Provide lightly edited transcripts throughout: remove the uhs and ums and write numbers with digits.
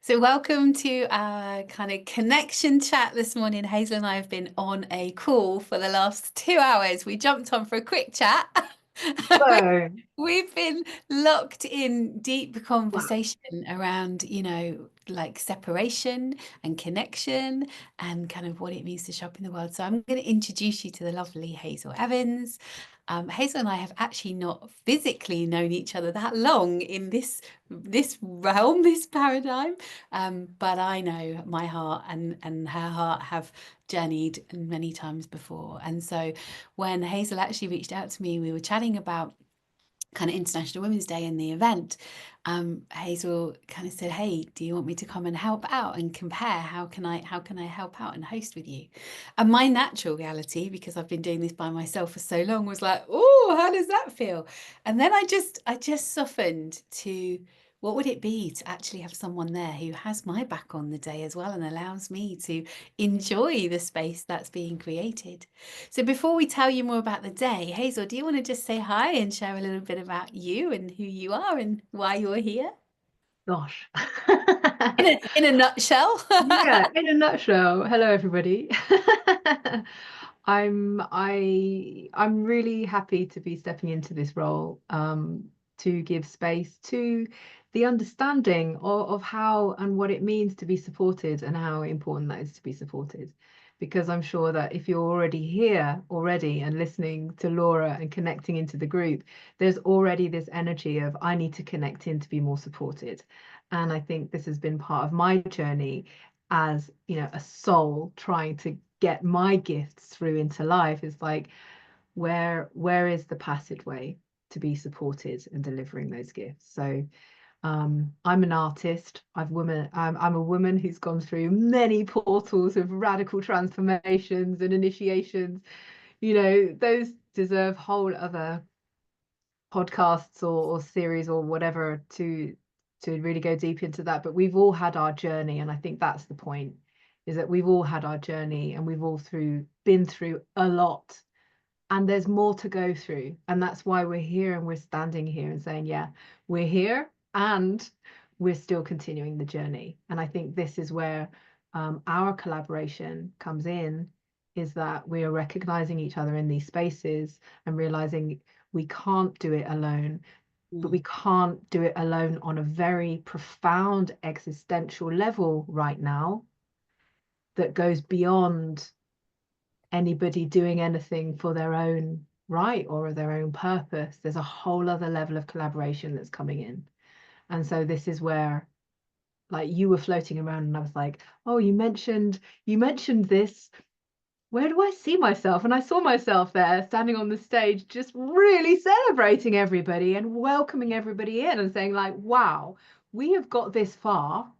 So welcome to our kind of connection chat this morning. Hazel and I have been on a call for the last 2 hours. We jumped on for a quick chat. We- So, We've been locked in deep wow, conversation around, like separation and connection and kind of what it means to shop in the world. So I'm going to introduce you to the lovely Hazel Evans. Hazel and I have actually not physically known each other that long in this realm, this paradigm. But I know my heart and her heart have journeyed many times before. And so when Hazel actually reached out to me, we were chatting about kind of International Women's Day and the event. Hazel kind of said, "Hey, do you want me to come and help out and compare? How can I help out and host with you?" And my natural reality, because I've been doing this by myself for so long, was like, "Oh, how does that feel?" And then I just softened to what would it be to actually have someone there who has my back on the day as well and allows me to enjoy the space that's being created. So before we tell you more about the day, Hazel, do you want to just say hi and share a little bit about you and who you are and why you're here gosh. in a nutshell? Yeah, in a nutshell, hello everybody. I'm really happy to be stepping into this role, to give space to the understanding of how and what it means to be supported and how important that is to be supported. Because I'm sure that if you're already here already and listening to Laura and connecting into the group, there's already this energy of I need to connect in to be more supported. And I think this has been part of my journey as, a soul trying to get my gifts through into life. Is like, where is the passageway to be supported and delivering those gifts? So I'm an artist. I'm a woman who's gone through many portals of radical transformations and initiations. Those deserve whole other podcasts or series or whatever to really go deep into that. But we've all had our journey, and I think that's the point, is that we've all had our journey and we've all been through a lot, and there's more to go through. And that's why we're here, and we're standing here and saying, yeah, we're here and we're still continuing the journey. And I think this is where our collaboration comes in, is that we are recognizing each other in these spaces and realizing we can't do it alone, but we Mm. can't do it alone on a very profound existential level right now that goes beyond anybody doing anything for their own right or their own purpose. There's a whole other level of collaboration that's coming in. And so this is where, like, you were floating around and I was like, oh, you mentioned this. Where do I see myself? And I saw myself there standing on the stage, just really celebrating everybody and welcoming everybody in and saying, like, wow, we have got this far.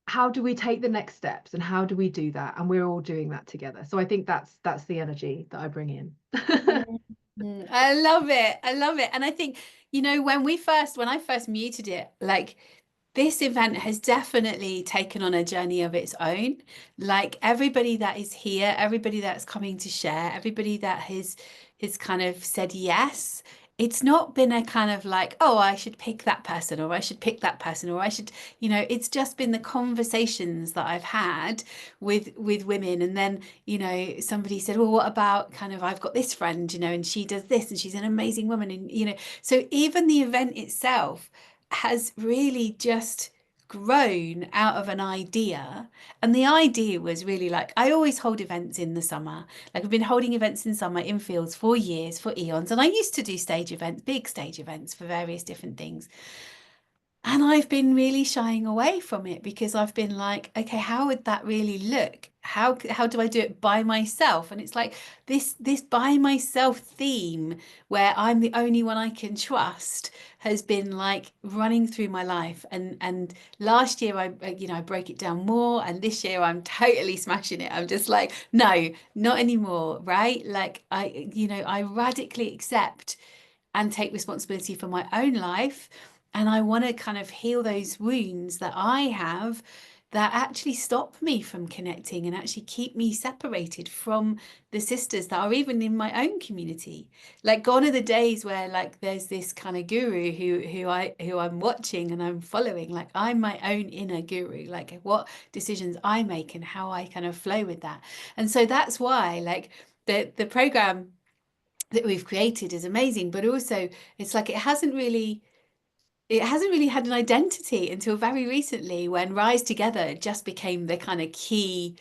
How do we take the next steps and how do we do that? And we're all doing that together. So I think that's the energy that I bring in. I love it. I love it. And I think, when I first muted it, like this event has definitely taken on a journey of its own. Like everybody that is here, everybody that's coming to share, everybody that has kind of said yes. It's not been a kind of like, oh, I should pick that person, or I should pick that person, or I should, it's just been the conversations that I've had with women. And then, somebody said, well, what about kind of, I've got this friend, and she does this and she's an amazing woman. And, so even the event itself has really just grown out of an idea. And the idea was really like, I always hold events in the summer. Like I've been holding events in summer in fields for years, for eons. And I used to do stage events, big stage events for various different things. And I've been really shying away from it because I've been like, okay, how would that really look? How do I do it by myself? And it's like this by myself theme where I'm the only one I can trust has been like running through my life. And last year I broke it down more, and this year I'm totally smashing it. I'm just like, no, not anymore, right? Like I radically accept and take responsibility for my own life. And I want to kind of heal those wounds that I have that actually stop me from connecting and actually keep me separated from the sisters that are even in my own community. Like gone are the days where like there's this kind of guru who I'm watching and I'm following. Like I'm my own inner guru, like what decisions I make and how I kind of flow with that. And so that's why like the program that we've created is amazing, but also it's like it hasn't really had an identity until very recently when Rise Together just became the kind of key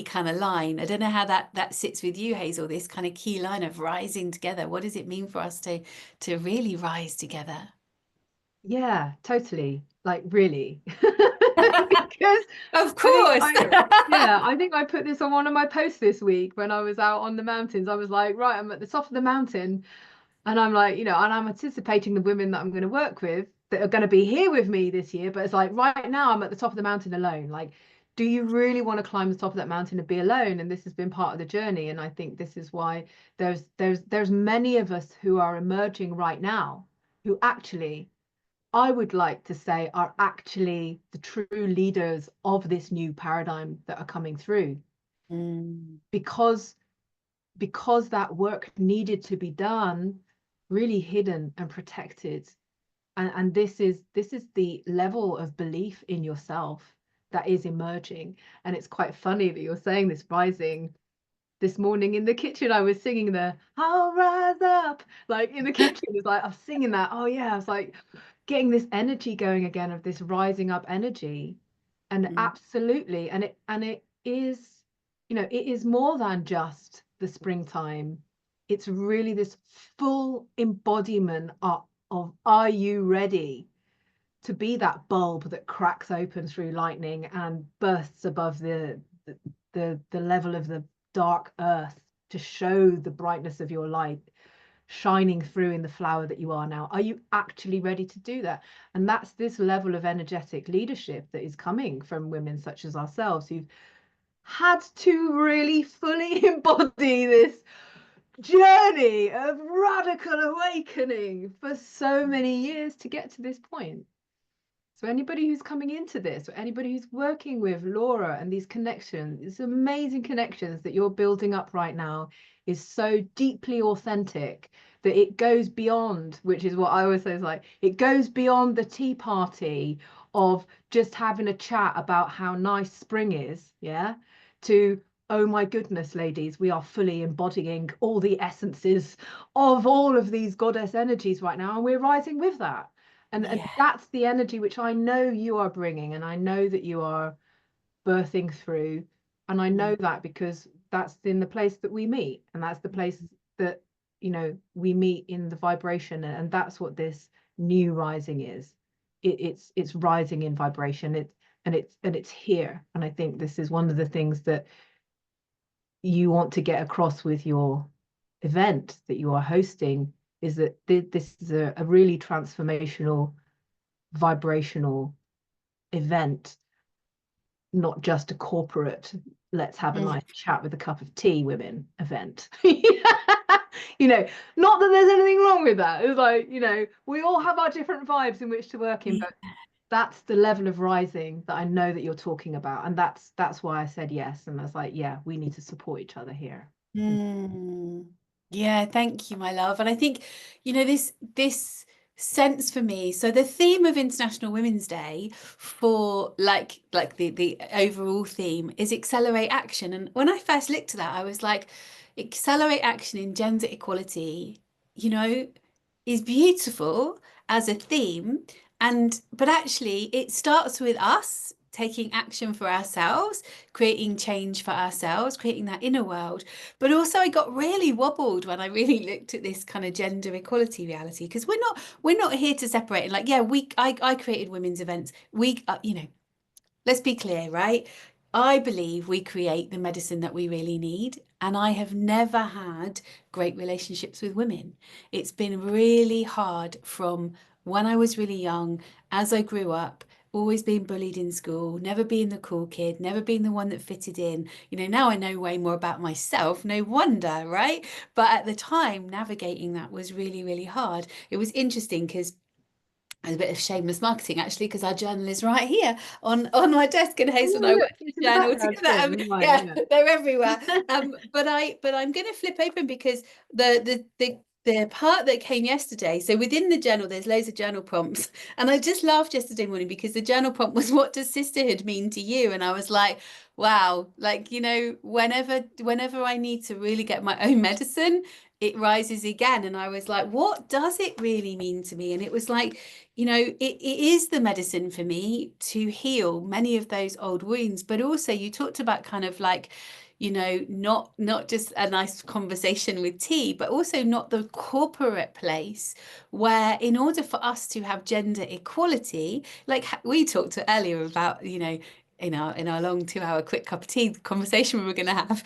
kind of line. I don't know how that sits with you, Hazel, this kind of key line of rising together. What does it mean for us to really rise together? Yeah, totally. Like really. Because Of I think course. I think I put this on one of my posts this week when I was out on the mountains. I was like, right, I'm at the top of the mountain and I'm like, and I'm anticipating the women that I'm going to work with that are going to be here with me this year. But it's like right now I'm at the top of the mountain alone. Like, do you really want to climb the top of that mountain and be alone? And this has been part of the journey. And I think this is why there's many of us who are emerging right now who actually I would like to say are actually the true leaders of this new paradigm that are coming through Mm, because that work needed to be done really hidden and protected, and this is the level of belief in yourself that is emerging. And it's quite funny that you're saying this rising. This morning in the kitchen I was singing the "I'll rise up," like in the kitchen. It's like I was singing that. Oh yeah, I was like getting this energy going again of this rising up energy. And mm, absolutely, and it is, it is more than just the springtime. It's really this full embodiment of are you ready to be that bulb that cracks open through lightning and bursts above the level of the dark earth to show the brightness of your light shining through in the flower that you are now? Are you actually ready to do that? And that's this level of energetic leadership that is coming from women such as ourselves who've had to really fully embody this journey of radical awakening for so many years to get to this point. So anybody who's coming into this, or anybody who's working with Laura and these connections, these amazing connections that you're building up right now, is so deeply authentic that it goes beyond, which is what I always say is like, it goes beyond the tea party of just having a chat about how nice spring is, yeah, to, oh my goodness, ladies, we are fully embodying all the essences of all of these goddess energies right now, and we're rising with that. And yeah. that's the energy which I know you are bringing, and I know that you are birthing through. And I know Mm, that because that's in the place that we meet, and that's the place that, we meet in the vibration. And that's what this new rising is. It's rising in vibration. It's here. And I think this is one of the things that you want to get across with your event that you are hosting, is that this is a really transformational vibrational event, not just a corporate let's have a mm. nice chat with a cup of tea women event. Not that there's anything wrong with that. It's like, we all have our different vibes in which to work in, Yeah. but that's the level of rising that I know that you're talking about. And that's why I said yes. And I was like, yeah, we need to support each other here. Mm. Yeah, thank you, my love. And I think, this sense for me. So the theme of International Women's Day for like the overall theme is accelerate action. And when I first looked at that, I was like, accelerate action in gender equality, you know, is beautiful as a theme. But actually it starts with us taking action for ourselves, creating change for ourselves, creating that inner world. But also I got really wobbled when I really looked at this kind of gender equality reality, because we're not here to separate. And like, yeah, I created women's events. Let's be clear, right? I believe we create the medicine that we really need. And I have never had great relationships with women. It's been really hard from when I was really young, as I grew up, always being bullied in school, never being the cool kid, never being the one that fitted in. Now I know way more about myself. No wonder, right? But at the time, navigating that was really, really hard. It was interesting because a bit of shameless marketing actually, because our journal is right here on my desk, and Hazel and I Oh, look, work in it's the in the journal background together. too. Right, Yeah, yeah. they're everywhere. But I'm going to flip open because the part that came yesterday. So within the journal, there's loads of journal prompts, and I just laughed yesterday morning because the journal prompt was, "What does sisterhood mean to you?" And I was like, wow, like, whenever I need to really get my own medicine, it rises again. And I was like, what does it really mean to me? And it was like, it is the medicine for me to heal many of those old wounds. But also you talked about kind of like, not just a nice conversation with tea, but also not the corporate place where, in order for us to have gender equality, like we talked earlier about, in our long 2 hour quick cup of tea conversation we were going to have,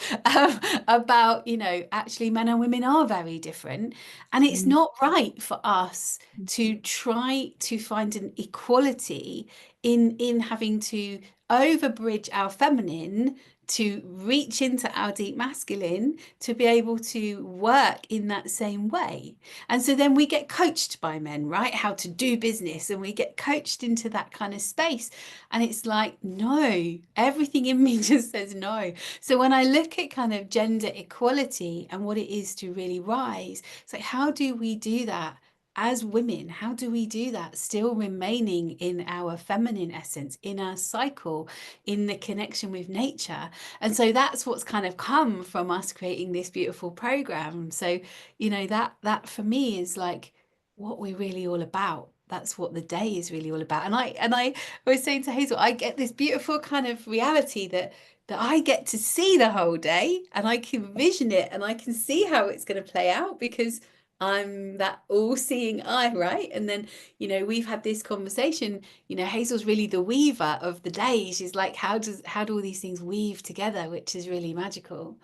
about, actually men and women are very different, and it's Mm, not right for us to try to find an equality in having to overbridge our feminine to reach into our deep masculine to be able to work in that same way. And so then we get coached by men, right? How to do business, and we get coached into that kind of space. And it's like, no, everything in me just says no. So when I look at kind of gender equality and what it is to really rise, it's like, how do we do that? As women, how do we do that? Still remaining in our feminine essence, in our cycle, in the connection with nature. And so that's what's kind of come from us creating this beautiful program. So, that for me is like what we're really all about. That's what the day is really all about. And I was saying to Hazel, I get this beautiful kind of reality that I get to see the whole day, and I can vision it, and I can see how it's going to play out because I'm that all-seeing eye, right? And then, we've had this conversation, Hazel's really the weaver of the day. She's like, how do all these things weave together, which is really magical.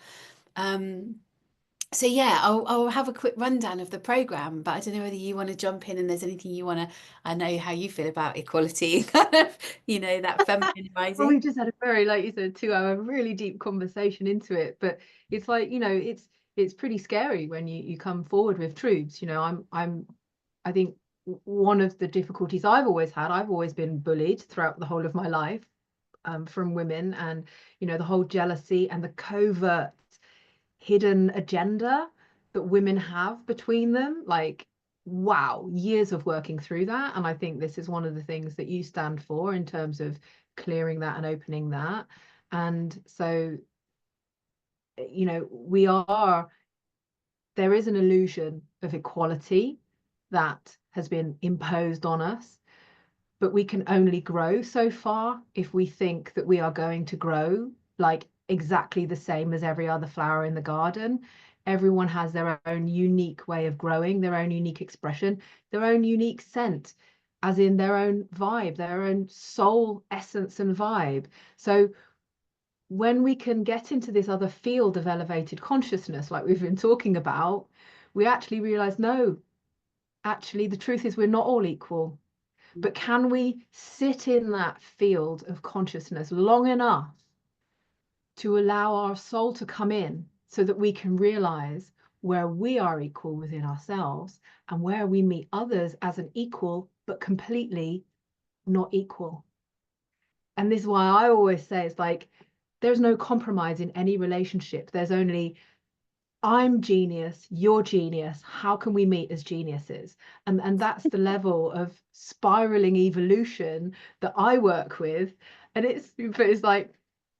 Um, so yeah, I'll have a quick rundown of the program, but I don't know whether you want to jump in and there's anything you want to, I know how you feel about equality, kind of, that feminine Well, we rising. just had a very, like you said, 2 hour really deep conversation into it. But it's like, it's pretty scary when you come forward with truths. I think one of the difficulties I've always been bullied throughout the whole of my life, from women, and the whole jealousy and the covert hidden agenda that women have between them. Like, wow, years of working through that. And I think this is one of the things that you stand for in terms of clearing that and opening that. And so, we are, there is an illusion of equality that has been imposed on us, but we can only grow so far if we think that we are going to grow like exactly the same as every other flower in the garden. Everyone has their own unique way of growing, their own unique expression, their own unique scent, as in their own vibe, their own soul essence and vibe. So when we can get into this other field of elevated consciousness, like we've been talking about, we actually realize, no, actually, the truth is we're not all equal. But can we sit in that field of consciousness long enough to allow our soul to come in so that we can realize where we are equal within ourselves and where we meet others as an equal, but completely not equal? And this is why I always say it's like there's no compromise in any relationship. There's only I'm genius, you're genius. How can we meet as geniuses? And that's the level of spiraling evolution that I work with. And it's like,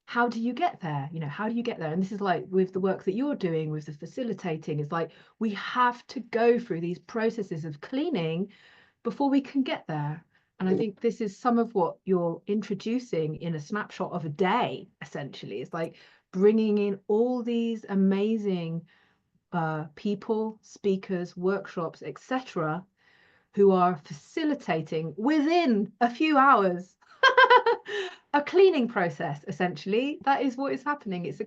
how do you get there? How do you get there? And this is like with the work that you're doing with the facilitating, it's like we have to go through these processes of cleaning before we can get there. And I think this is some of what you're introducing in a snapshot of a day, essentially. It's like bringing in all these amazing people, speakers, workshops, etc., who are facilitating within a few hours a cleaning process. Essentially, that is what is happening. It's a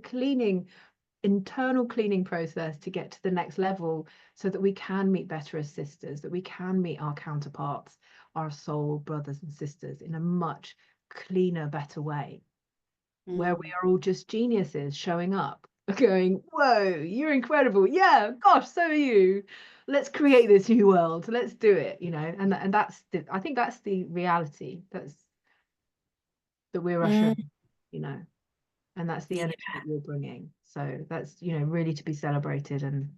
internal cleaning process to get to the next level so that we can meet better as sisters, that we can meet our counterparts, our soul brothers and sisters in a much cleaner, better way, where we Mm. are all just geniuses showing up going, whoa, you're incredible. Yeah, gosh, so are you. Let's create this new world. Let's do it, you know. And that's the, I think that's the reality that we're Mm, ushering, you know, and that's the yeah. energy that you're bringing. So that's, you know, really to be celebrated and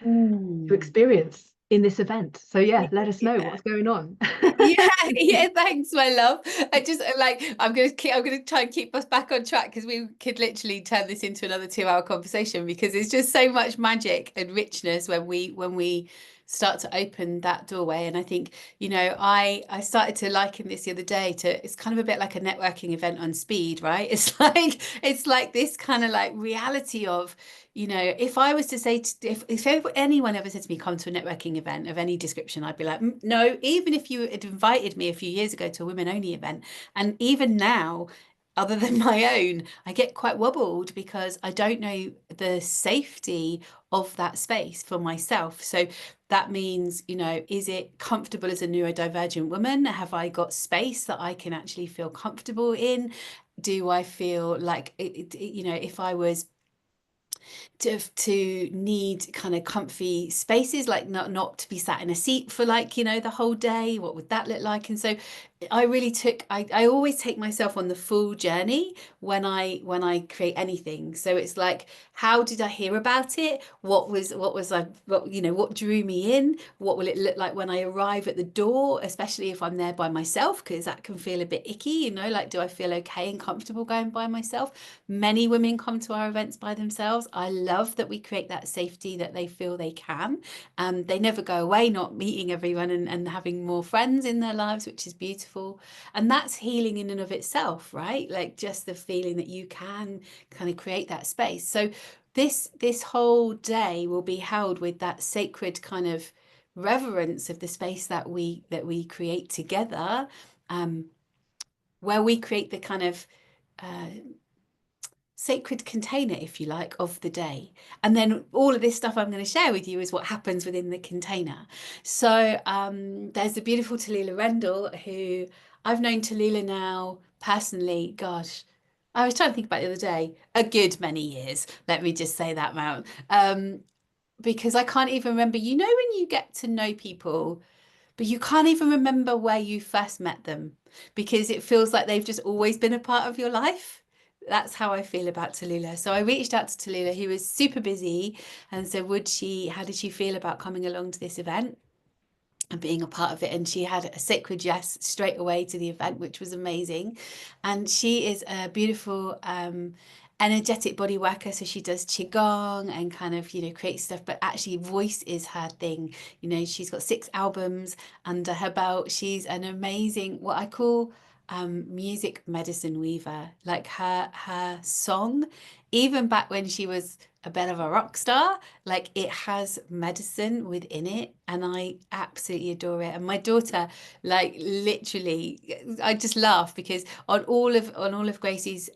to Mm. experience in this event. So yeah, let us know what's going on. Yeah, yeah, thanks, my love. I just like I'm gonna try and keep us back on track because we could literally turn this into another 2 hour conversation because there's just so much magic and richness when we start to open that doorway. And I think, I started to liken this the other day to it's kind of a bit like a networking event on speed, right? It's like this kind of like reality of if I was to say, if anyone ever said to me, come to a networking event of any description, I'd be like, no, even if you had invited me a few years ago to a women only event. And even now, other than my own, I get quite wobbled because I don't know the safety of that space for myself. So that means, is it comfortable as a neurodivergent woman? Have I got space that I can actually feel comfortable in? Do I feel like, if I was to need kind of comfy spaces, like not to be sat in a seat for like the whole day, what would that look like? And so I always take myself on the full journey when I create anything. So it's like, how did I hear about it? What drew me in? What will it look like when I arrive at the door, especially if I'm there by myself, because that can feel a bit icky, like, do I feel okay and comfortable going by myself? Many women come to our events by themselves. I love that we create that safety that they feel they can. They never go away not meeting everyone and having more friends in their lives, which is beautiful. And that's healing in and of itself, right? Like just the feeling that you can kind of create that space. So this whole day will be held with that sacred kind of reverence of the space that we create together, um, where we create the kind of uh, sacred container, if you like, of the day. And then all of this stuff I'm going to share with you is what happens within the container. So there's the beautiful Talila Rendell, who I've known Talila now personally, gosh, I was trying to think about it the other day, a good many years. Let me just say that, Mount. Because I can't even remember, when you get to know people but you can't even remember where you first met them because it feels like they've just always been a part of your life. That's how I feel about Tallulah. So I reached out to Tallulah, who was super busy, and said, how did she feel about coming along to this event and being a part of it? And she had a sacred yes straight away to the event, which was amazing. And she is a beautiful, energetic body worker. So she does qigong and kind of creates stuff, but actually voice is her thing. She's got 6 albums under her belt. She's an amazing, what I call, music medicine weaver. Like her song, even back when she was a bit of a rock star, like it has medicine within it, and I absolutely adore it. And my daughter, like literally, I just laugh because on all of Gracie's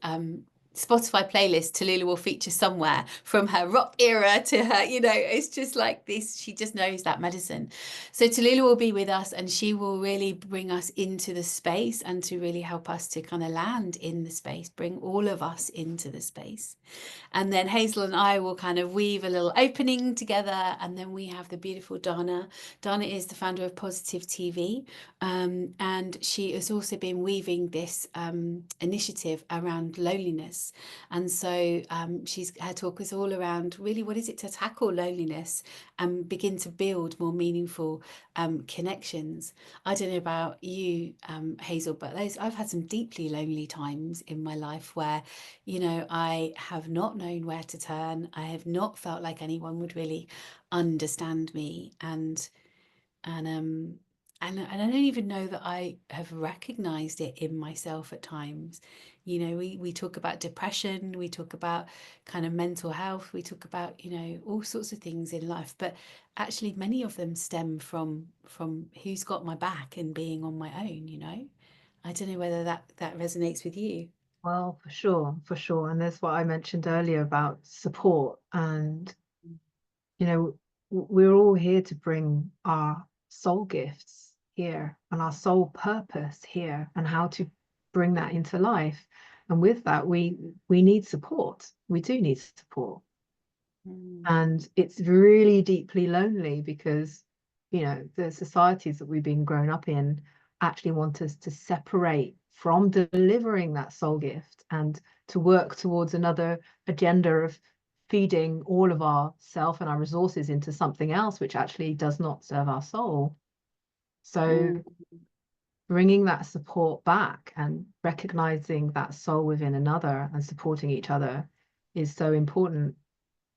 Spotify playlist, Tallulah will feature somewhere from her rock era to her, it's just like this. She just knows that medicine. So Tallulah will be with us and she will really bring us into the space and to really help us to kind of land in the space, bring all of us into the space. And then Hazel and I will kind of weave a little opening together. And then we have the beautiful Donna. Donna is the founder of Positive TV. And she has also been weaving this initiative around loneliness. And so her talk is all around really what is it to tackle loneliness and begin to build more meaningful connections. I don't know about you, Hazel, but I've had some deeply lonely times in my life where I have not known where to turn. I have not felt like anyone would really understand me, and I don't even know that I have recognized it in myself at times. We talk about depression, we talk about kind of mental health, we talk about all sorts of things in life, but actually many of them stem from who's got my back and being on my own. I don't know whether that resonates with you. Well, for sure, for sure. And that's what I mentioned earlier about support. And, you know, we're all here to bring our soul gifts here and our soul purpose here and how to bring that into life. And with that, we need support. We do need support. Mm, And it's really deeply lonely because, the societies that we've been grown up in actually want us to separate from delivering that soul gift and to work towards another agenda of feeding all of our self and our resources into something else, which actually does not serve our soul. So mm, bringing that support back and recognizing that soul within another and supporting each other is so important.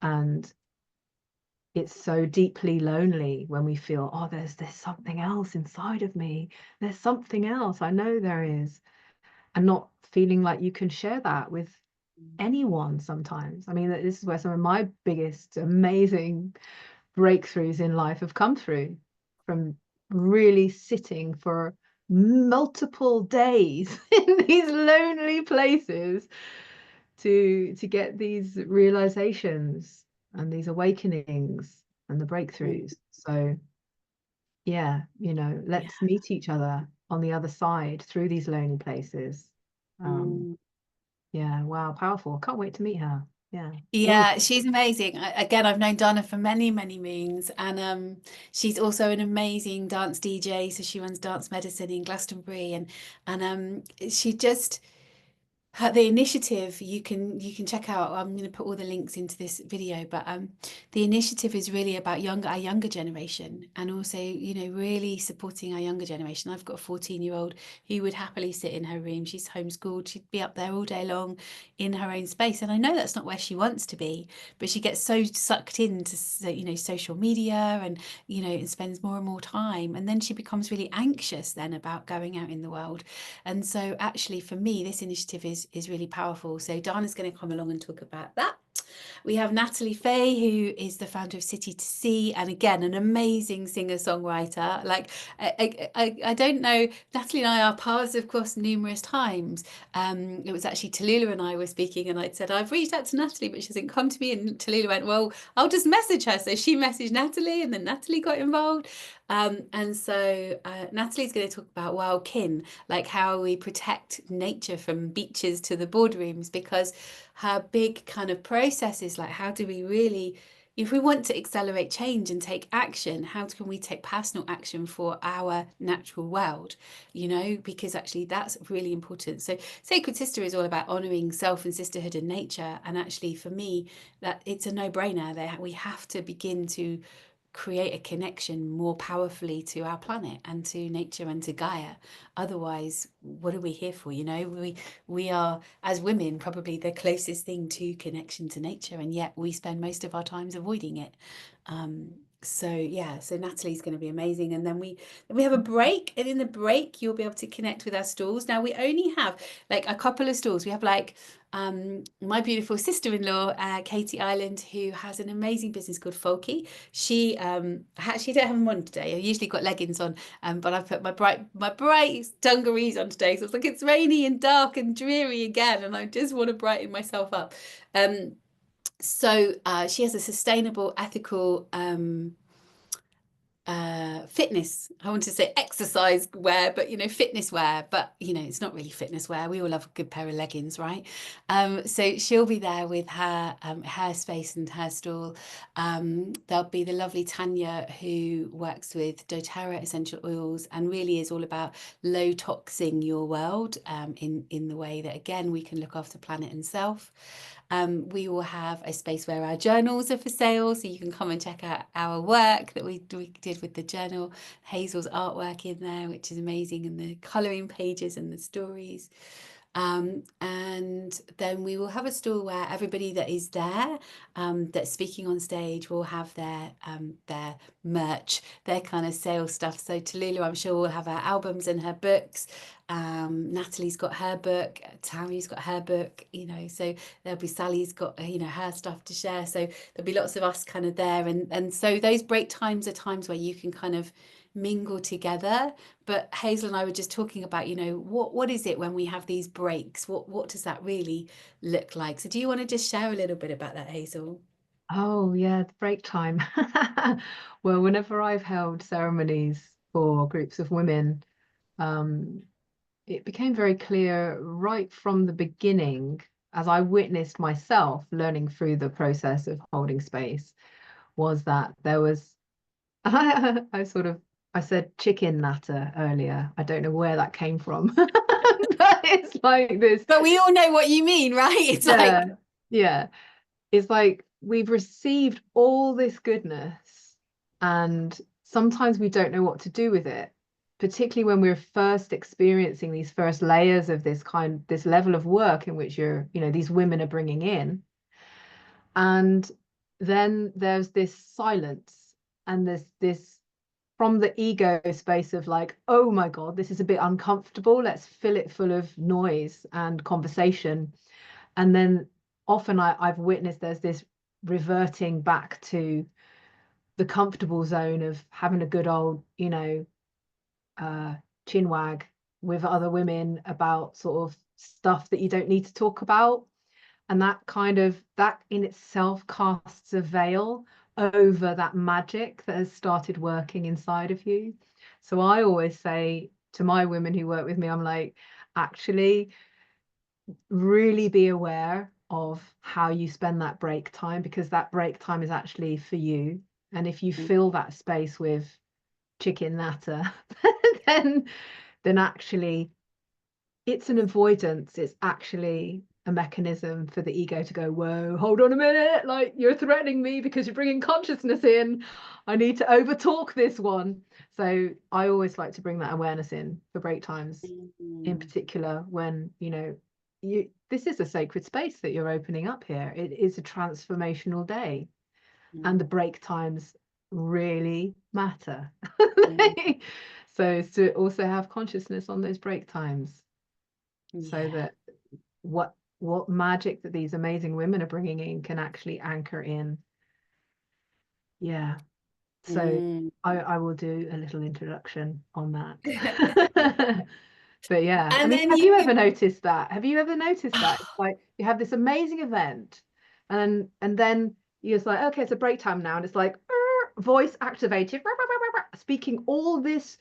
And it's so deeply lonely when we feel, oh, there's something else inside of me. There's something else. I know there is. And not feeling like you can share that with anyone sometimes. I mean, this is where some of my biggest amazing breakthroughs in life have come through, from really sitting for multiple days in these lonely places to get these realizations and these awakenings and the mm. breakthroughs. So yeah, Yeah. let's meet each other on the other side through these lonely places. Um, Mm. yeah, wow, powerful. Can't wait to meet her. Yeah, will Yeah, do. she's amazing. Again, I've known Donna for many, many moons, and she's also an amazing dance DJ. So she runs dance medicine in Glastonbury, and she just the initiative you can check out. I'm going to put all the links into this video, but the initiative is really about our younger generation, and also really supporting our younger generation. I've got a 14-year-old who would happily sit in her room. She's homeschooled. She'd be up there all day long in her own space, and I know that's not where she wants to be, but she gets so sucked into social media, and and spends more and more time, and then she becomes really anxious then about going out in the world. And so actually for me, this initiative is really powerful. So Dana's going to come along and talk about that. We have Natalie Faye, who is the founder of City to Sea, and again, an amazing singer-songwriter. Like, I don't know, Natalie and I, our paths have crossed numerous times. It was actually Tallulah and I were speaking, and I'd said, I've reached out to Natalie, but she hasn't come to me. And Tallulah went, well, I'll just message her. So she messaged Natalie, and then Natalie got involved. And so Natalie's going to talk about wild kin, like how we protect nature from beaches to the boardrooms, because her big kind of process is like, how do we really, if we want to accelerate change and take action, how can we take personal action for our natural world? Because actually that's really important. So Sacred Sister is all about honoring self and sisterhood and nature. And actually for me, that it's a no-brainer that we have to begin to create a connection more powerfully to our planet and to nature and to Gaia. Otherwise, what are we here for? We are, as women, probably the closest thing to connection to nature, and yet we spend most of our times avoiding it. Um, so yeah, so Natalie's going to be amazing, and then we have a break, and in the break you'll be able to connect with our stalls. Now we only have like a couple of stalls. We have like my beautiful sister-in-law, Katie Island, who has an amazing business called Folky. She actually don't have them on today. I usually got leggings on, but I've put my bright dungarees on today. So it's like it's rainy and dark and dreary again, and I just want to brighten myself up. So she has a sustainable, ethical fitness. I want to say exercise wear, but fitness wear. But it's not really fitness wear. We all love a good pair of leggings, right? So she'll be there with her space and her stall. There'll be the lovely Tanya, who works with doTERRA essential oils and really is all about low toxing your world, in the way that again we can look after planet and self. We will have a space where our journals are for sale, so you can come and check out our work that we did with the journal. Hazel's artwork in there, which is amazing, and the colouring pages and the stories. And then we will have a stall where everybody that is there, that's speaking on stage, will have their merch, their kind of sales stuff. So Tallulah, I'm sure, will have her albums and her books. Natalie's got her book, Tammy's got her book, so there'll be Sally's got her stuff to share. So there'll be lots of us kind of there, and so those break times are times where you can kind of mingle together. But Hazel and I were just talking about, what is it when we have these breaks? What does that really look like? So do you want to just share a little bit about that, Hazel? Oh, yeah, the break time. Well, whenever I've held ceremonies for groups of women, um, it became very clear right from the beginning, as I witnessed myself learning through the process of holding space, was that there was I sort of I said chicken natter earlier. I don't know where that came from, but it's like this. But we all know what you mean, right? It's like, Yeah, yeah. It's like we've received all this goodness, and sometimes we don't know what to do with it, particularly when we're first experiencing these first layers of this level of work in which these women are bringing in. And then there's this silence, and there's this from the ego space of like, oh my God, this is a bit uncomfortable. Let's fill it full of noise and conversation. And then often I've witnessed there's this reverting back to the comfortable zone of having a good old, chin wag with other women about sort of stuff that you don't need to talk about. And that in itself casts a veil over that magic that has started working inside of you. So I always say to my women who work with me, I'm like, actually, really be aware of how you spend that break time, because that break time is actually for you. And if you fill that space with chicken natter, then actually it's an avoidance. It's actually a mechanism for the ego to go, whoa, hold on a minute, like you're threatening me because you're bringing consciousness in. I need to overtalk this one. So I always like to bring that awareness in for break times, in mm, particular when this is a sacred space that you're opening up here. It is a transformational day, and the mm, break times really matter. mm, So it's to also have consciousness on those break times, so yeah. that what magic that these amazing women are bringing in can actually anchor in. Yeah. So Mm. I will do a little introduction on that. But yeah, I And mean, then have you you, ever noticed that? Have you ever noticed that? It's like you have this amazing event, and then you're just like, okay, it's a break time now, and it's like voice activated, speaking all this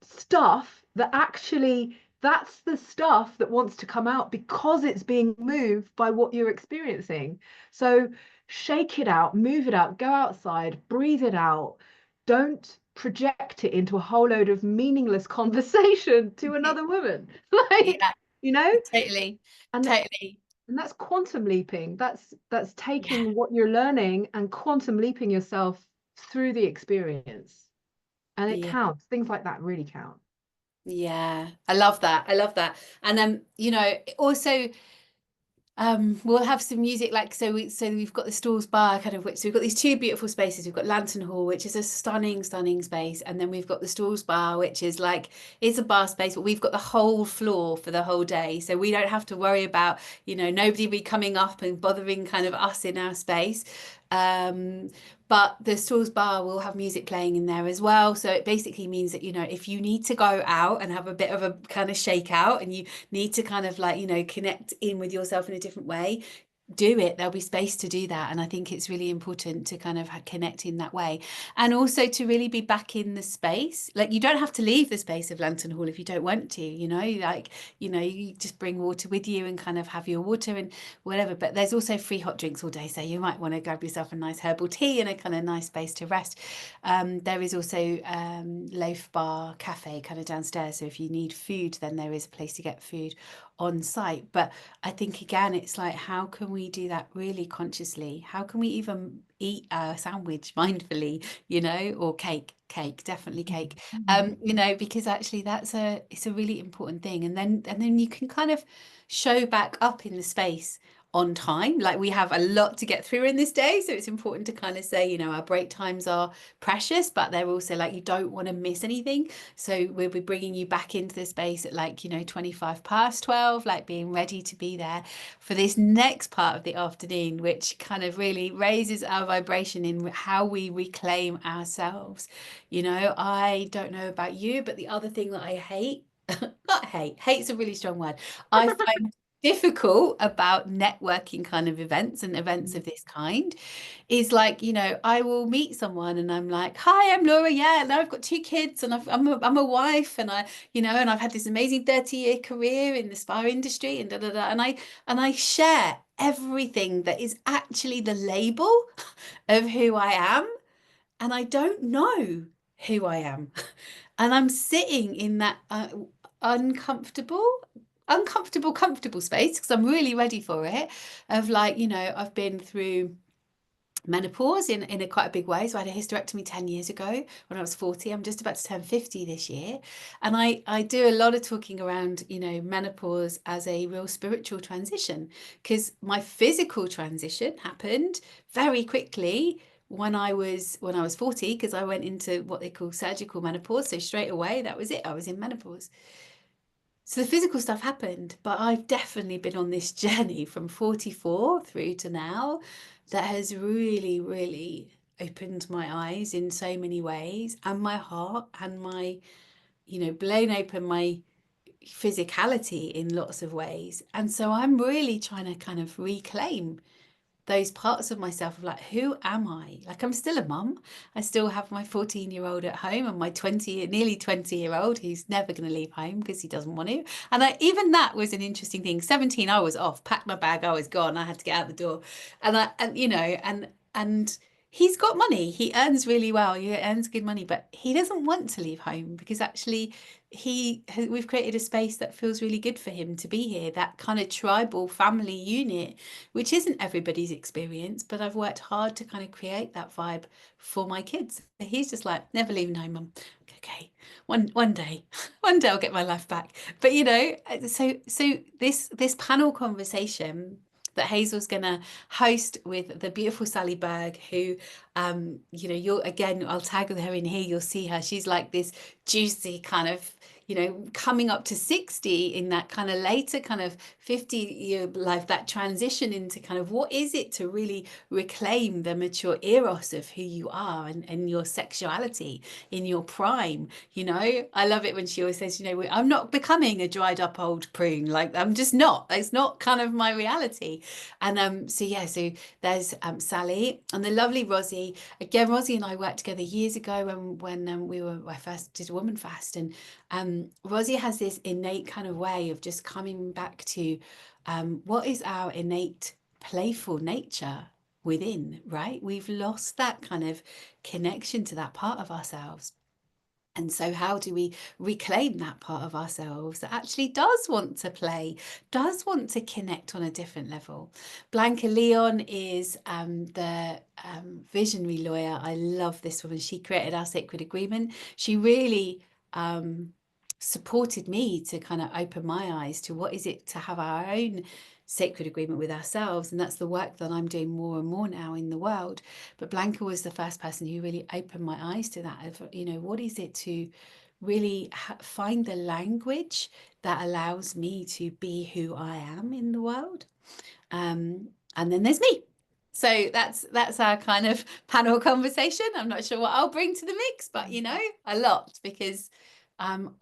stuff that actually that's the stuff that wants to come out because it's being moved by what you're experiencing. So shake it out, move it out, go outside, breathe it out. Don't project it into a whole load of meaningless conversation to another woman. Like, yeah, you know, totally, and totally. that's quantum leaping. That's Yeah, taking what you're learning and quantum leaping yourself through the experience. And it yeah. counts. Things like that really count. Yeah, I love that. I love that. And also we'll have some music like so we've got the Stalls Bar kind of which so we've got these two beautiful spaces. We've got Lantern Hall, which is a stunning space, and then we've got the Stalls Bar, which is like it's a bar space, but we've got the whole floor for the whole day. So we don't have to worry about, nobody be coming up and bothering kind of us in our space. Um, but the Stalls Bar will have music playing in there as well. So it basically means that, if you need to go out and have a bit of a kind of shake out and you need to kind of like, connect in with yourself in a different way, do it. There'll be space to do that. And I think it's really important to kind of connect in that way. And also to really be back in the space. Like you don't have to leave the space of Lantern Hall if you don't want to, like, you just bring water with you and kind of have your water and whatever. But there's also free hot drinks all day. So you might want to grab yourself a nice herbal tea and a kind of nice space to rest. There is also Loaf Bar Cafe kind of downstairs. So if you need food, then there is a place to get food on site. But I think again, it's like, how can we do that really consciously? How can we even eat a sandwich mindfully, or cake, definitely cake. Because actually it's a really important thing. And then you can kind of show back up in the space on time. Like we have a lot to get through in this day. So it's important to kind of say, our break times are precious, but they're also like, you don't want to miss anything. So we'll be bringing you back into the space at like, 25 past 12, like being ready to be there for this next part of the afternoon, which kind of really raises our vibration in how we reclaim ourselves. I don't know about you, but the other thing that I hate, not hate, hate's a really strong word. I find difficult about networking kind of events and events of this kind is like, I will meet someone and I'm like, hi, I'm Laura. Yeah, and I've got two kids and I'm a wife and and I've had this amazing 30-year career in the spa industry and da da da. And I share everything that is actually the label of who I am. And I don't know who I am. And I'm sitting in that uncomfortable, comfortable space because I'm really ready for it. Of like, I've been through menopause in a quite a big way. So I had a hysterectomy 10 years ago when I was 40. I'm just about to turn 50 this year. And I do a lot of talking around, menopause as a real spiritual transition because my physical transition happened very quickly when I was 40 because I went into what they call surgical menopause. So straight away, that was it. I was in menopause. So the physical stuff happened, but I've definitely been on this journey from 44 through to now that has really, really opened my eyes in so many ways and my heart and my, blown open my physicality in lots of ways. And so I'm really trying to kind of reclaim those parts of myself of like, who am I? Like, I'm still a mum. I still have my 14-year-old at home and my nearly 20-year-old who's never going to leave home because he doesn't want to. And even that was an interesting thing. 17, I was off, packed my bag, I was gone. I had to get out the door. And he's got money. He earns really well. He earns good money, but he doesn't want to leave home because actually we've created a space that feels really good for him to be here, that kind of tribal family unit, which isn't everybody's experience, but I've worked hard to kind of create that vibe for my kids. He's just like, never leaving home, mum. Okay, one day, one day I'll get my life back. But so this panel conversation that Hazel's gonna host with the beautiful Sally Berg, who you'll again, I'll tag her in here, you'll see her. She's like this juicy kind of, coming up to 60 in that kind of later kind of 50-year life, that transition into kind of what is it to really reclaim the mature eros of who you are and your sexuality in your prime. I love it when she always says, I'm not becoming a dried up old prune. Like, I'm just not. It's not kind of my reality. And so there's Sally and the lovely Rosie. Again, Rosie and I worked together years ago when I first did a woman fast, and Rosie has this innate kind of way of just coming back to what is our innate playful nature within, right? We've lost that kind of connection to that part of ourselves. And so, how do we reclaim that part of ourselves that actually does want to play, does want to connect on a different level? Blanca Leon is the visionary lawyer. I love this woman. She created our sacred agreement. She really supported me to kind of open my eyes to what is it to have our own sacred agreement with ourselves. And that's the work that I'm doing more and more now in the world. But Blanca was the first person who really opened my eyes to that of, what is it to really find the language that allows me to be who I am in the world. And then there's me. So that's our kind of panel conversation. I'm not sure what I'll bring to the mix, but a lot, because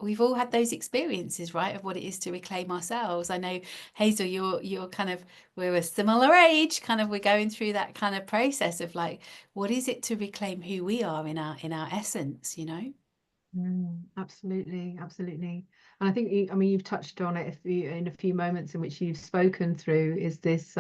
we've all had those experiences, right, of what it is to reclaim ourselves. I know, Hazel, you're kind of, we're a similar age, kind of, we're going through that kind of process of like, what is it to reclaim who we are in our essence, Absolutely, absolutely. And I think you've touched on it in a few moments in which you've spoken through is this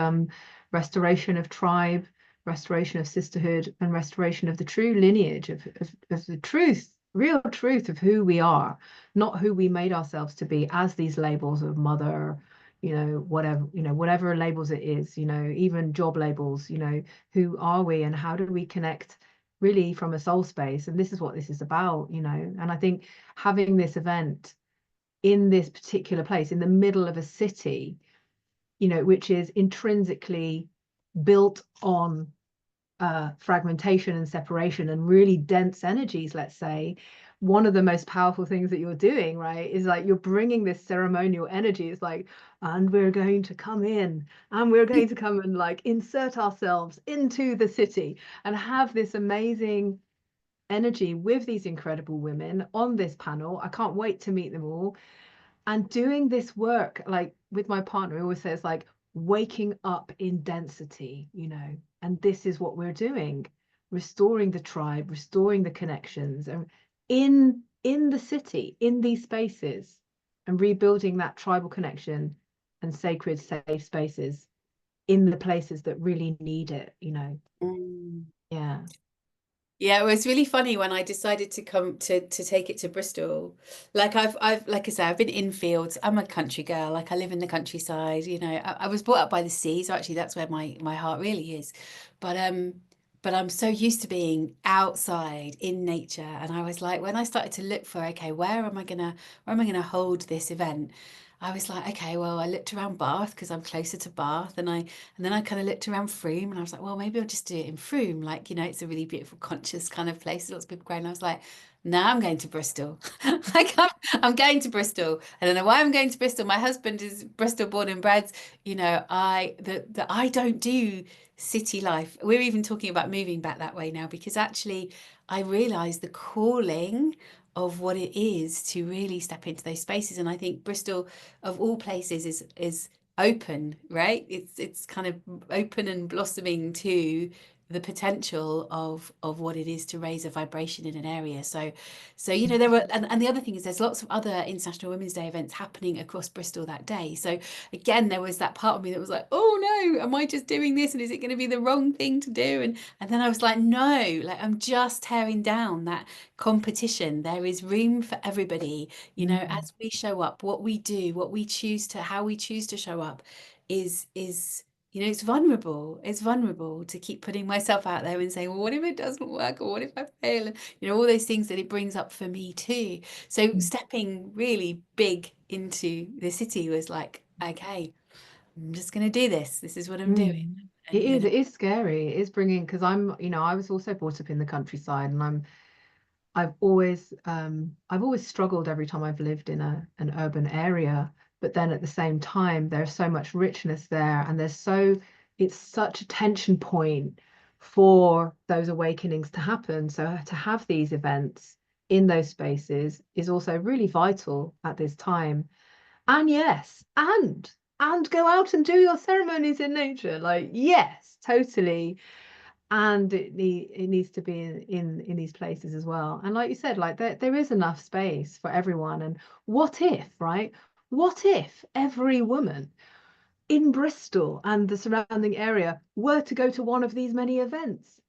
restoration of tribe, restoration of sisterhood, and restoration of the true lineage of the truth, real truth of who we are, not who we made ourselves to be as these labels of mother, whatever labels it is, even job labels, who are we and how do we connect really from a soul space? And this is what this is about, and I think having this event in this particular place in the middle of a city, which is intrinsically built on fragmentation and separation and really dense energies, let's say, one of the most powerful things that you're doing, right, is like you're bringing this ceremonial energy. It's like, and we're going to come in and we're going to come and like insert ourselves into the city and have this amazing energy with these incredible women on this panel. I can't wait to meet them all. And doing this work, like with my partner, he always says, like, waking up in density, and this is what we're doing, restoring the tribe, restoring the connections, and in the city, in these spaces, and rebuilding that tribal connection and sacred, safe spaces in the places that really need it. Mm. Yeah. Yeah, it was really funny when I decided to come to take it to Bristol. Like I've like I say, I've been in fields. I'm a country girl. Like I live in the countryside, I was brought up by the sea, so actually that's where my heart really is. But but I'm so used to being outside in nature. And I was like, when I started to look for, okay, where am I gonna hold this event? I was like, okay, well, I looked around Bath because I'm closer to Bath, and then I kind of looked around Frome, and I was like, well, maybe I'll just do it in Frome. Like, it's a really beautiful, conscious kind of place. Lots of people growing. I was like, no, I'm going to Bristol. Like, I'm going to Bristol. I don't know why I'm going to Bristol. My husband is Bristol born and bred. I don't do city life. We're even talking about moving back that way now because actually I realize the calling of what it is to really step into those spaces. And I think Bristol, of all places, is open, right? It's kind of open and blossoming to the potential of what it is to raise a vibration in an area. So there were, and the other thing is there's lots of other International Women's Day events happening across Bristol that day. So again, there was that part of me that was like, oh no, am I just doing this and is it going to be the wrong thing to do? And then I was like, no, like I'm just tearing down that competition. There is room for everybody, Mm. as we show up, what we do, how we choose to show up is it's vulnerable. It's vulnerable to keep putting myself out there and saying, well, what if it doesn't work? Or what if I fail? And, all those things that it brings up for me too. So stepping really big into the city was like, okay, I'm just going to do this. This is what I'm doing. Mm. It And, is, it is scary. It is bringing, because I was also brought up in the countryside, and I've always struggled every time I've lived in an urban area. But then at the same time, there's so much richness there, and it's such a tension point for those awakenings to happen. So to have these events in those spaces is also really vital at this time. And yes, and go out and do your ceremonies in nature. Like, yes, totally. And it needs to be in these places as well. And like you said, like there is enough space for everyone. And what if, right? What if every woman in Bristol and the surrounding area were to go to one of these many events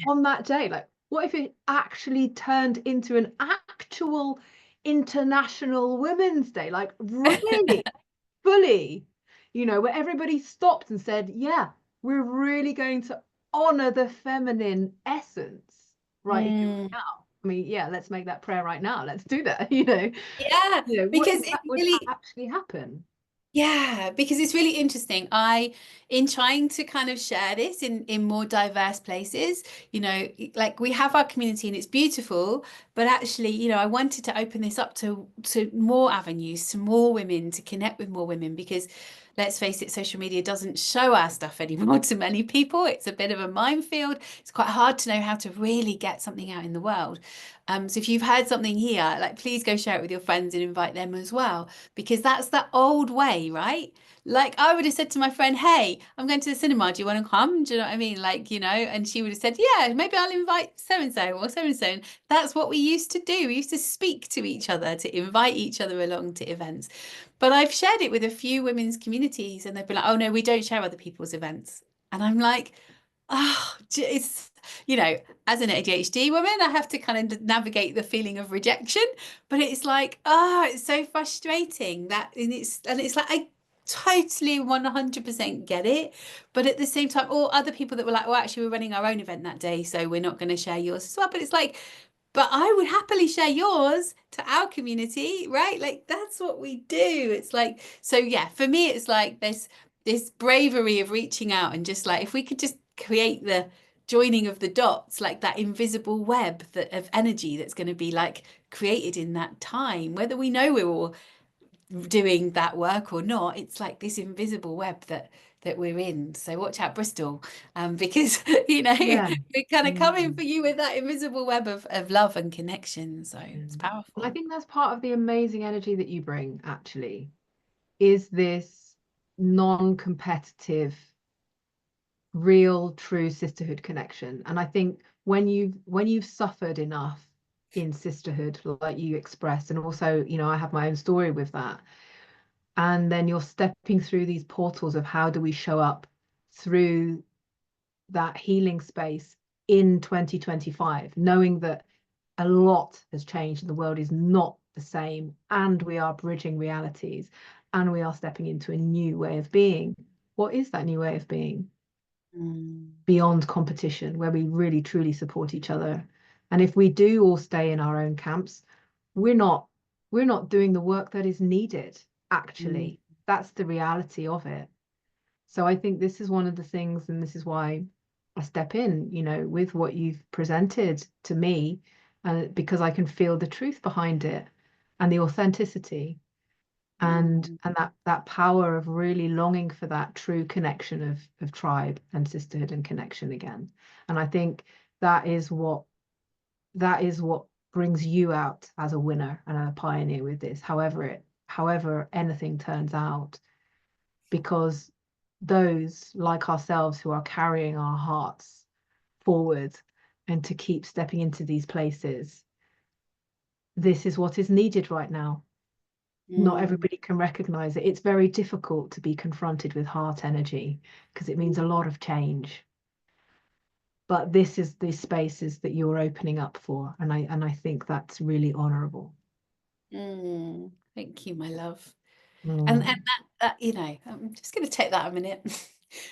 on that day? Like, what if it actually turned into an actual International Women's Day? Like, really, fully, where everybody stopped and said, yeah, we're really going to honor the feminine essence right here, right mm, now. I mean, yeah, let's make that prayer right now. Let's do that. yeah, What because if it that would really, actually happen? yeah, because it's really interesting. In trying to kind of share this in more diverse places, like we have our community and it's beautiful, but actually, I wanted to open this up to more avenues, to more women, to connect with more women, because let's face it, social media doesn't show our stuff anymore to many people. It's a bit of a minefield. It's quite hard to know how to really get something out in the world. So if you've heard something here, like please go share it with your friends and invite them as well because that's the old way, right? Like I would have said to my friend, "Hey, I'm going to the cinema. Do you want to come?" Do you know what I mean? Like, and she would have said, "Yeah, maybe I'll invite so and so or so and so." That's what we used to do. We used to speak to each other, to invite each other along to events. But I've shared it with a few women's communities, and they've been like, "Oh no, we don't share other people's events." And I'm like, "Oh, it's." You know, as an ADHD woman, I have to kind of navigate the feeling of rejection. But it's like, oh, it's so frustrating and it's like I totally 100% get it. But at the same time, or other people that were like, well, actually, we're running our own event that day, so we're not going to share yours as well. But it's like, but I would happily share yours to our community, right? Like that's what we do. It's like, so yeah, for me, it's like this bravery of reaching out and just like if we could just create the joining of the dots, like that invisible web of energy that's going to be like created in that time, whether we know we're all doing that work or not, it's like this invisible web that we're in. So watch out, Bristol, because you know Yeah. we're kind of coming Mm. for you with that invisible web of love and connection. So it's Mm. And I powerful. think that's part of the amazing energy that you bring, actually, is this non-competitive, real, true sisterhood connection. And I think when you've suffered enough in sisterhood, like you expressed, and also, I have my own story with that, and then you're stepping through these portals of how do we show up through that healing space in 2025, knowing that a lot has changed and the world is not the same, and we are bridging realities, and we are stepping into a new way of being. What is that new way of being? Mm, Beyond competition, where we really truly support each other. And if we do all stay in our own camps, we're not we're not doing the work that is needed, mm, actually. That's the reality of it. So I think this is one of the things, and this is why I step in, with what you've presented to me, because I can feel the truth behind it and the authenticity, mm, and that power of really longing for that true connection of tribe and sisterhood and connection again. And I think that is what brings you out as a winner and a pioneer with this, however anything turns out, because those like ourselves who are carrying our hearts forward and to keep stepping into these places, this is what is needed right now. Not mm, everybody can recognize it. It's very difficult to be confronted with heart energy because it means a lot of change. But this is the spaces that you're opening up for, and I think that's really honorable. mm. Thank you, my love. And Mm. that I'm just going to take that a minute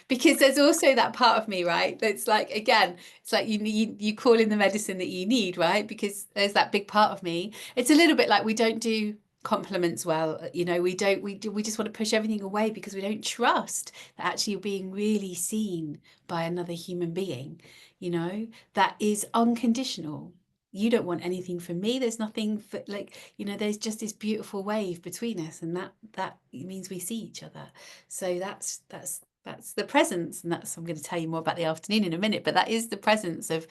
because there's also that part of me, right? That's like again, it's like you call in the medicine that you need, right? Because there's that big part of me. It's a little bit like we don't do compliments well, we don't we just want to push everything away because we don't trust that actually you're being really seen by another human being, that is unconditional. You don't want anything from me. There's nothing for, like, there's just this beautiful wave between us, and that means we see each other. So that's the presence, and that's I'm going to tell you more about the afternoon in a minute, but that is the presence of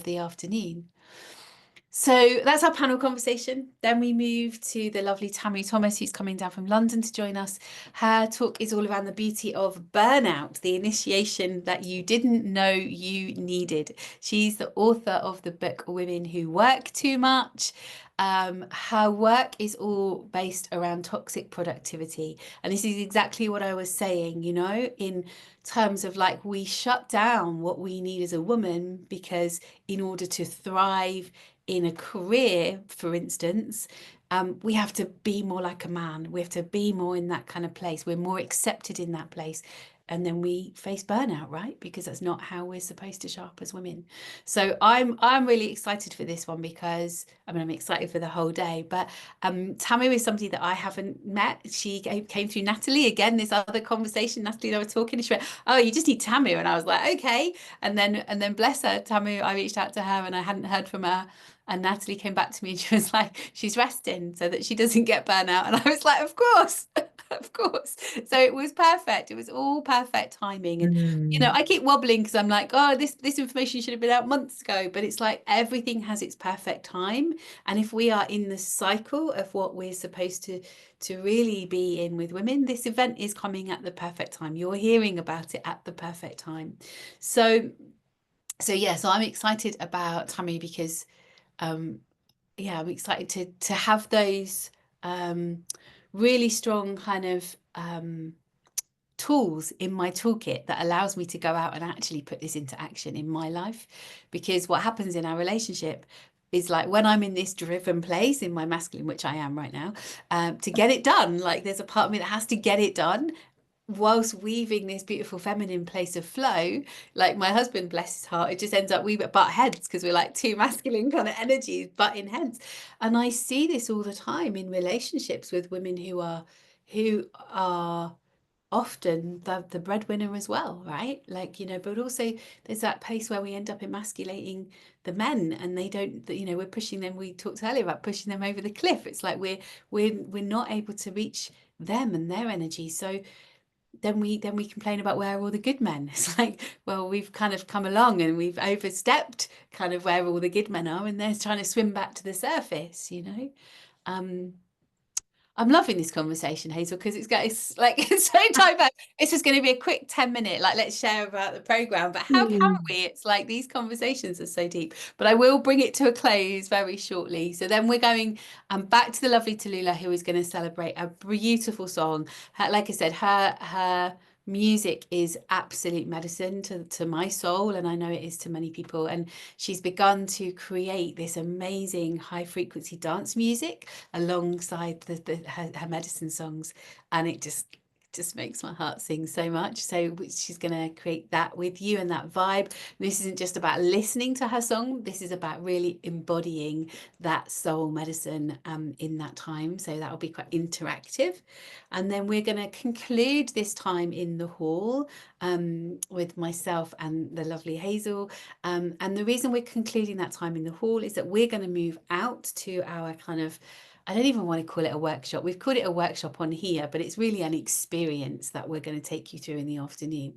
the afternoon. So that's our panel conversation. Then we move to the lovely Tammy Thomas, who's coming down from London to join us. Her talk is all around the beauty of burnout, the initiation that you didn't know you needed. She's the author of the book Women Who Work Too Much. Her work is all based around toxic productivity. And this is exactly what I was saying, in terms of like we shut down what we need as a woman because in order to thrive in a career, for instance, we have to be more like a man. We have to be more in that kind of place. We're more accepted in that place. And then we face burnout, right? Because that's not how we're supposed to show up as women. So I'm really excited for this one because I'm excited for the whole day. But Tamu is somebody that I haven't met. She came through Natalie again. This other conversation, Natalie and I were talking, and she went, "Oh, you just need Tamu," and I was like, "Okay." And then bless her, Tamu. I reached out to her and I hadn't heard from her. And Natalie came back to me and she was like, she's resting so that she doesn't get burnout. And I was like, of course, of course. So it was perfect. It was all perfect timing. And, Mm. I keep wobbling because I'm like, oh, this information should have been out months ago. But it's like everything has its perfect time. And if we are in the cycle of what we're supposed to really be in with women, this event is coming at the perfect time. You're hearing about it at the perfect time. So yeah, so I'm excited about Tammy because um, yeah, I'm excited to have those um, really strong kind of tools in my toolkit that allows me to go out and actually put this into action in my life. Because what happens in our relationship is like when I'm in this driven place in my masculine, which I am right now, to get it done, like there's a part of me that has to get it done whilst weaving this beautiful feminine place of flow. Like my husband, bless his heart, it just ends up we butt heads because we're like two masculine kind of energies butting heads. And I see this all the time in relationships with women who are often the breadwinner as well, right? Like, but also there's that place where we end up emasculating the men and they don't, we're pushing them. We talked earlier about pushing them over the cliff. It's like we're not able to reach them and their energy. So then we complain about where are all the good men. It's like, well, we've kind of come along and we've overstepped kind of where all the good men are, and they're trying to swim back to the surface, you know. Um, I'm loving this conversation, Hazel, because it's like it's so diverse. It's just going to be a quick 10 minute, like let's share about the program. But how can Mm. we? It's like these conversations are so deep. But I will bring it to a close very shortly. So then we're going back to the lovely Tallulah, who is going to celebrate a beautiful song. Like I said, her music is absolute medicine to my soul, and I know it is to many people. And she's begun to create this amazing high frequency dance music alongside her medicine songs, and it just makes my heart sing so much. So she's going to create that with you and that vibe. This isn't just about listening to her song, this is about really embodying that soul medicine in that time. So that will be quite interactive. And then we're going to conclude this time in the hall with myself and the lovely Hazel. And the reason we're concluding that time in the hall is that we're going to move out to our kind of, I don't even want to call it a workshop. We've called it a workshop on here, but it's really an experience that we're going to take you through in the afternoon.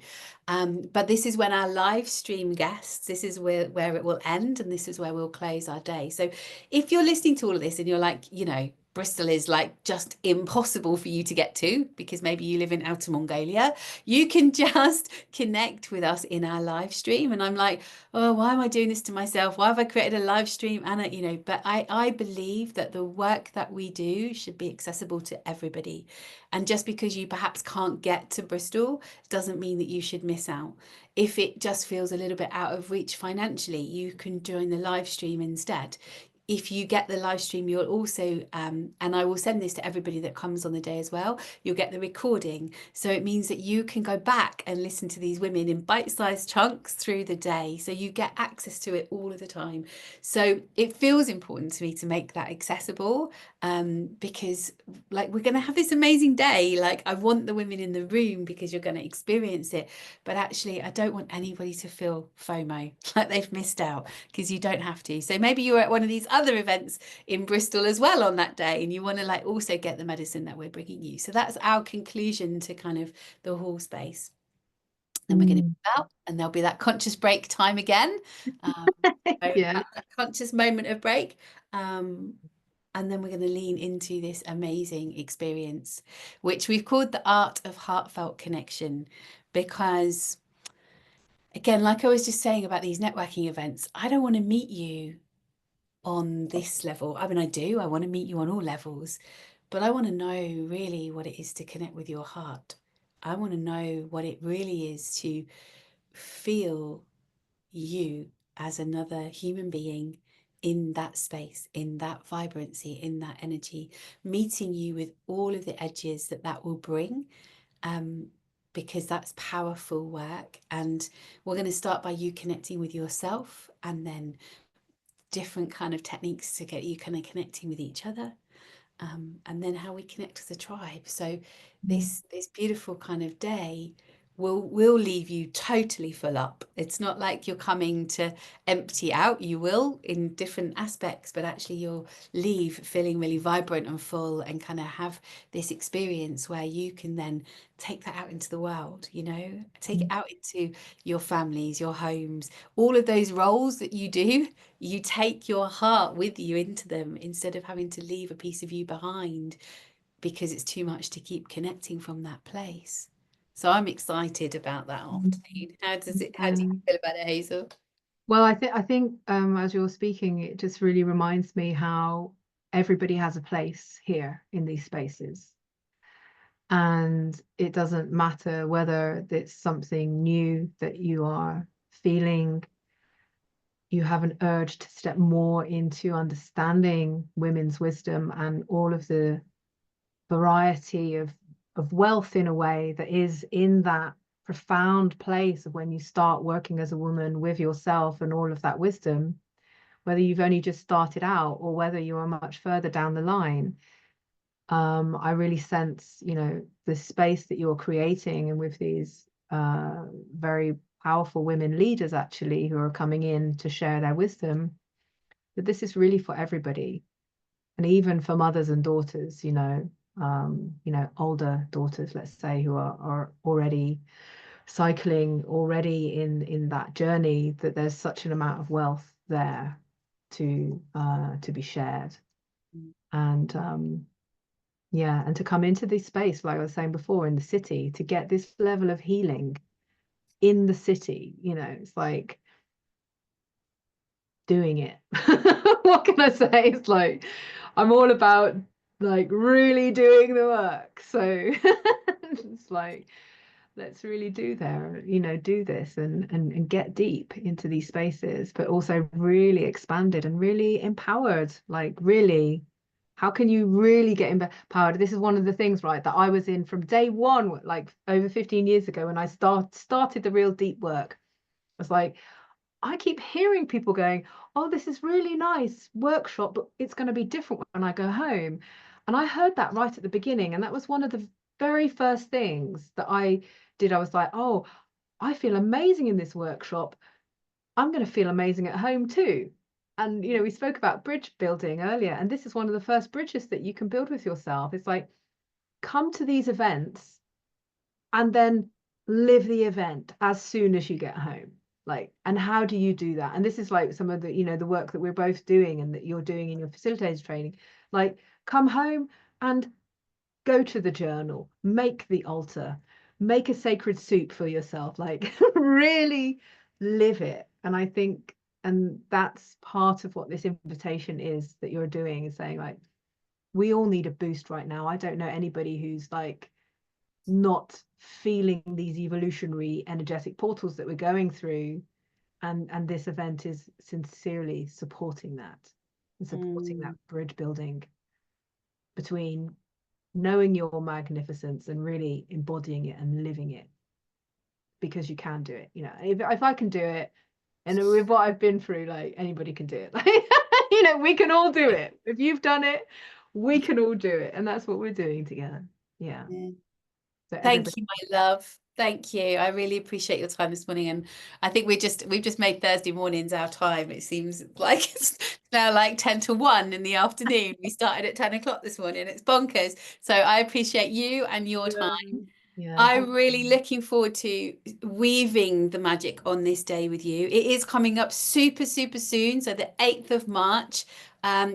But this is when our live stream guests, this is where it will end, and this is where we'll close our day. So if you're listening to all of this and you're like, you know, Bristol is like just impossible for you to get to because maybe you live in Outer Mongolia, you can just connect with us in our live stream. And I'm like, oh, why am I doing this to myself? Why have I created a live stream? And you know, but I believe that the work that we do should be accessible to everybody. And just because you perhaps can't get to Bristol doesn't mean that you should miss out. If it just feels a little bit out of reach financially, you can join the live stream instead. If you get the live stream, you'll also, and I will send this to everybody that comes on the day as well, you'll get the recording. So it means that you can go back and listen to these women in bite-sized chunks through the day. So you get access to it all of the time. So it feels important to me to make that accessible because like we're going to have this amazing day. Like I want the women in the room because you're going to experience it. But actually, I don't want anybody to feel FOMO, like they've missed out, because you don't have to. So maybe you're at one of these other events in Bristol as well on that day, and you want to like also get the medicine that we're bringing you. So that's our conclusion to kind of the hall space. Then we're going to Mm. move out, and there'll be that conscious break time again. Um, so Yeah. that conscious moment of break. And then we're going to lean into this amazing experience, which we've called the art of heartfelt connection, because again, like I was just saying about these networking events, I don't want to meet you on this level. I mean, I do. I want to meet you on all levels, but I want to know really what it is to connect with your heart. I want to know what it really is to feel you as another human being in that space, in that vibrancy, in that energy, meeting you with all of the edges that that will bring. Um, because that's powerful work. And we're going to start by you connecting with yourself, and then different kind of techniques to get you kind of connecting with each other, and then how we connect as a tribe. So Mm. this beautiful kind of day will leave you totally full up. It's not like you're coming to empty out. You will in different aspects, but actually you'll leave feeling really vibrant and full, and kind of have this experience where you can then take that out into the world, you know, take it Mm. out into your families, your homes, all of those roles that you do. You take your heart with you into them instead of having to leave a piece of you behind because it's too much to keep connecting from that place. So I'm excited about that Mm. afternoon. How do you Um, feel about it, Hazel? well, I think as you're speaking, it just really reminds me how everybody has a place here in these spaces. And it doesn't matter whether it's something new that you are feeling, you have an urge to step more into understanding women's wisdom and all of the variety of wealth in a way that is in that profound place of when you start working as a woman with yourself and all of that wisdom, whether you've only just started out or whether you are much further down the line. I really sense, you know, the space that you're creating, and with these very powerful women leaders actually who are coming in to share their wisdom, that this is really for everybody, and even for mothers and daughters, you know. you know, older daughters, let's say, who are already cycling, already in that journey, that there's such an amount of wealth there to be shared. And yeah, and to come into this space, like I was saying before, in the city, to get this level of healing in the city, you know, it's like doing it. What can I say? It's like I'm all about like really doing the work. So it's like let's really do there, you know, do this and get deep into these spaces, but also really expanded and really empowered. Like really, how can you really get empowered? This is one of the things, right, that I was in from day one, like over 15 years ago when I started the real deep work. I was like, I keep hearing people going, oh, this is really nice workshop, but it's going to be different when I go home. And I heard that right at the beginning. And that was one of the very first things that I did. I was like, oh, I feel amazing in this workshop. I'm going to feel amazing at home too. And, you know, we spoke about bridge building earlier, and this is one of the first bridges that you can build with yourself. It's like, come to these events and then live the event as soon as you get home. Like, and how do you do that? And this is like some of the, you know, the work that we're both doing and that you're doing in your facilitator training. Like, come home and go to the journal, make the altar, make a sacred soup for yourself, like really live it. And I think, and that's part of what this invitation is that you're doing, is saying like, we all need a boost right now. I don't know anybody who's like not feeling these evolutionary energetic portals that we're going through, and this event is sincerely supporting that and supporting that Mm. bridge building between knowing your magnificence and really embodying it and living it, because you can do it. You know, if I can do it, and with what I've been through, like anybody can do it. Like, you know, we can all do it. If you've done it, we can all do it, and that's what we're doing together. Yeah. Yeah. So Thank everybody. you, my love. Thank you. I really appreciate your time this morning. And I think we've just made Thursday mornings our time. It seems like it's now like 10 to 1 in the afternoon. We started at 10 o'clock this morning. It's bonkers. So I appreciate you and your time. Yeah. Yeah. I'm really looking forward to weaving the magic on this day with you. It is coming up super, super soon. So the 8th of March,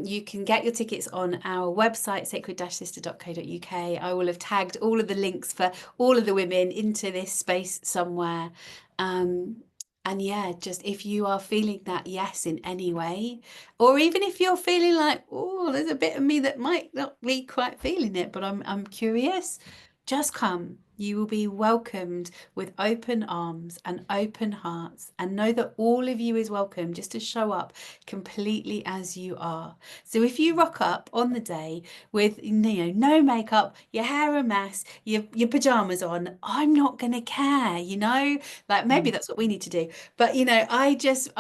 you can get your tickets on our website, sacred-sister.co.uk. I will have tagged all of the links for all of the women into this space somewhere. Um, and yeah, just if you are feeling that yes in any way, or even if you're feeling like, oh, there's a bit of me that might not be quite feeling it, but I'm curious, just come. You will be welcomed with open arms and open hearts, and know that all of you is welcome just to show up completely as you are. So if you rock up on the day with, you know, no makeup, your hair a mess, your pajamas on, I'm not gonna care, you know? Like maybe Mm. that's what we need to do. But you know, I just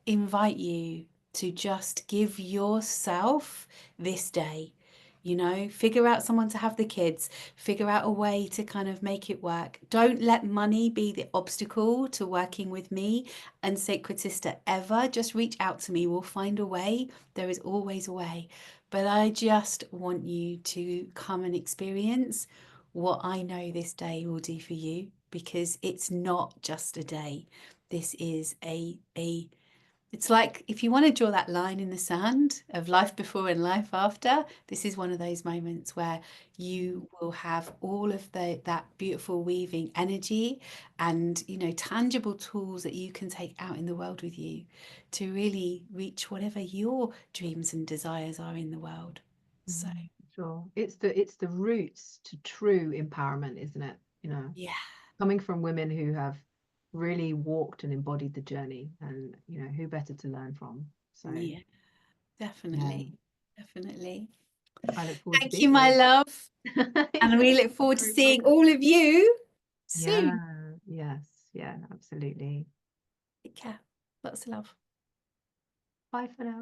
invite you to just give yourself this day. You know, figure out someone to have the kids, figure out a way to kind of make it work. Don't let money be the obstacle to working with me and Sacred Sister ever. Just reach out to me. We'll find a way. There is always a way. But I just want you to come and experience what I know this day will do for you, because it's not just a day. This is a it's like if you want to draw that line in the sand of life before and life after, this is one of those moments where you will have all of that beautiful weaving energy and, you know, tangible tools that you can take out in the world with you to really reach whatever your dreams and desires are in the world. So, Sure. It's the roots to true empowerment, isn't it? You know, yeah, coming from women who have really walked and embodied the journey, and you know, who better to learn from? So yeah, yeah, definitely, definitely. I look forward to Thank you, being my there. love. And we look You're forward to very seeing welcome. all of you soon. Yeah, yes, yeah, absolutely. Take care. Lots of love. Bye for now.